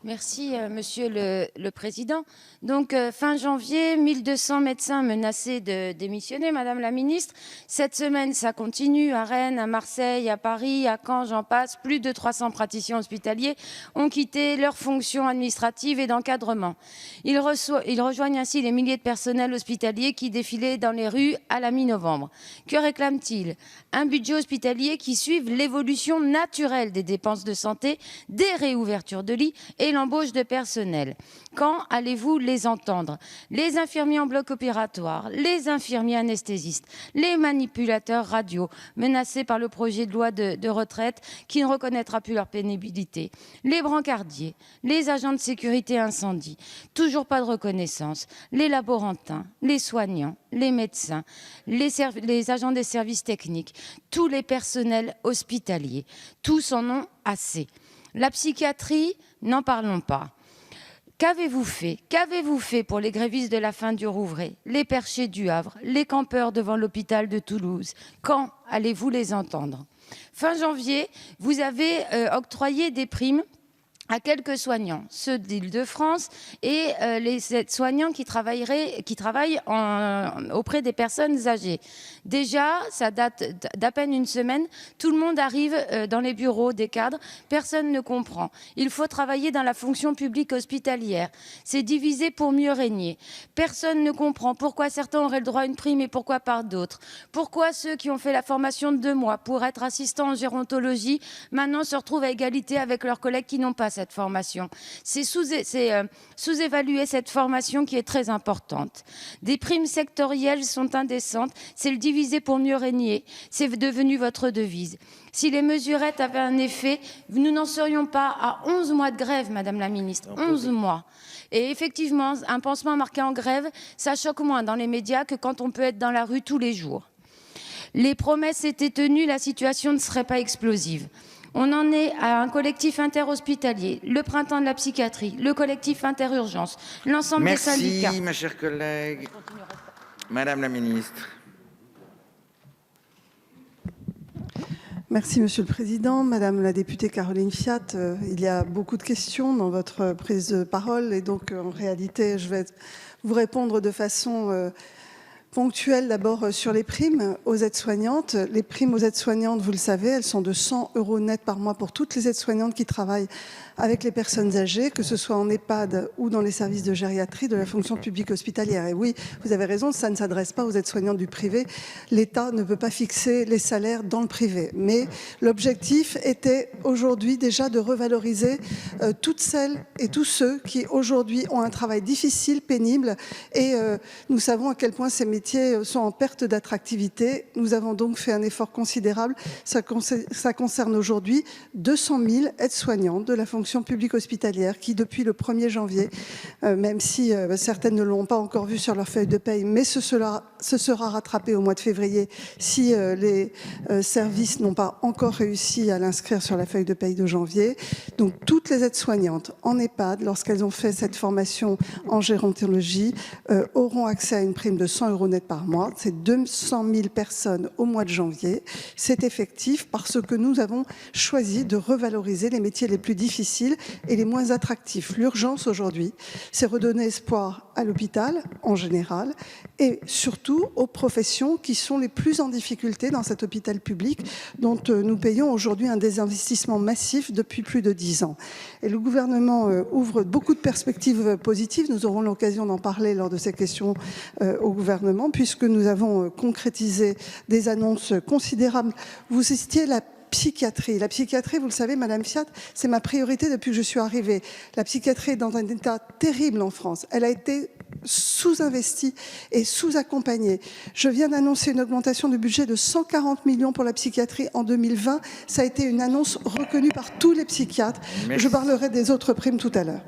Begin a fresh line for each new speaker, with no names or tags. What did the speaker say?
Merci, Monsieur le Président. Donc, fin janvier, 1200 médecins menacés de démissionner, Madame la Ministre. Cette semaine, ça continue à Rennes, à Marseille, à Paris, à Caen, j'en passe. Plus de 300 praticiens hospitaliers ont quitté leurs fonctions administratives et d'encadrement. Ils rejoignent ainsi les milliers de personnels hospitaliers qui défilaient dans les rues à la mi-novembre. Que réclament-ils? Un budget hospitalier qui suive l'évolution naturelle des dépenses de santé, des réouvertures de lits et l'embauche de personnel. Quand allez-vous les entendre? Les infirmiers en bloc opératoire, les infirmiers anesthésistes, les manipulateurs radio menacés par le projet de loi de retraite qui ne reconnaîtra plus leur pénibilité, les brancardiers, les agents de sécurité incendie, toujours pas de reconnaissance, les laborantins, les soignants, les médecins, les agents des services techniques, tous les personnels hospitaliers, tous en ont assez. La psychiatrie, n'en parlons pas. Qu'avez-vous fait? Qu'avez-vous fait pour les grévistes de la faim du Rouvray, les perchés du Havre, les campeurs devant l'hôpital de Toulouse? Quand allez-vous les entendre? Fin janvier, vous avez octroyé des primes à quelques soignants, ceux d'Île-de-France et les soignants qui travaillent auprès des personnes âgées. Déjà, ça date d'à peine une semaine, tout le monde arrive dans les bureaux des cadres, personne ne comprend. Il faut travailler dans la fonction publique hospitalière. C'est divisé pour mieux régner. Personne ne comprend pourquoi certains auraient le droit à une prime et pourquoi pas d'autres. Pourquoi ceux qui ont fait la formation de 2 mois pour être assistants en gérontologie, maintenant se retrouvent à égalité avec leurs collègues qui n'ont pas cette formation. C'est sous-évaluer cette formation qui est très importante. Des primes sectorielles sont indécentes, c'est le diviser pour mieux régner, c'est devenu votre devise. Si les mesurettes avaient un effet, nous n'en serions pas à 11 mois de grève, Madame la Ministre, 11 mois. Et effectivement, un pansement marqué en grève, ça choque moins dans les médias que quand on peut être dans la rue tous les jours. Les promesses étaient tenues, la situation ne serait pas explosive. On en est à un collectif interhospitalier, le printemps de la psychiatrie, le collectif interurgence, l'ensemble des syndicats.
Merci, ma chère collègue. Madame la Ministre.
Merci, Monsieur le Président. Madame la députée Caroline Fiat, il y a beaucoup de questions dans votre prise de parole et donc, en réalité, je vais vous répondre de façon ponctuelle d'abord sur les primes aux aides-soignantes. Les primes aux aides-soignantes, vous le savez, elles sont de 100 € net par mois pour toutes les aides-soignantes qui travaillent avec les personnes âgées, que ce soit en EHPAD ou dans les services de gériatrie de la fonction publique hospitalière. Et oui, vous avez raison, ça ne s'adresse pas aux aides-soignantes du privé. L'État ne peut pas fixer les salaires dans le privé. Mais l'objectif était aujourd'hui déjà de revaloriser toutes celles et tous ceux qui aujourd'hui ont un travail difficile, pénible. Et nous savons à quel point ces métiers sont en perte d'attractivité. Nous avons donc fait un effort considérable. Ça concerne aujourd'hui 200 000 aides-soignantes de la fonction publique hospitalière qui, depuis le 1er janvier, même si certaines ne l'ont pas encore vu sur leur feuille de paye, mais ce sera rattrapé au mois de février si les services n'ont pas encore réussi à l'inscrire sur la feuille de paye de janvier. Donc toutes les aides-soignantes en EHPAD, lorsqu'elles ont fait cette formation en gérontologie, auront accès à une prime de 100 € net par mois. C'est 200 000 personnes au mois de janvier. C'est effectif parce que nous avons choisi de revaloriser les métiers les plus difficiles et les moins attractifs. L'urgence aujourd'hui, c'est redonner espoir à l'hôpital en général et surtout aux professions qui sont les plus en difficulté dans cet hôpital public dont nous payons aujourd'hui un désinvestissement massif depuis plus de 10 ans. Et le gouvernement ouvre beaucoup de perspectives positives. Nous aurons l'occasion d'en parler lors de ces questions au gouvernement puisque nous avons concrétisé des annonces considérables. Vous citiez la psychiatrie. La psychiatrie, vous le savez, Madame Fiat, c'est ma priorité depuis que je suis arrivée. La psychiatrie est dans un état terrible en France. Elle a été sous-investie et sous-accompagnée. Je viens d'annoncer une augmentation du budget de 140 millions pour la psychiatrie en 2020. Ça a été une annonce reconnue par tous les psychiatres.
Merci.
Je parlerai des autres primes tout à l'heure.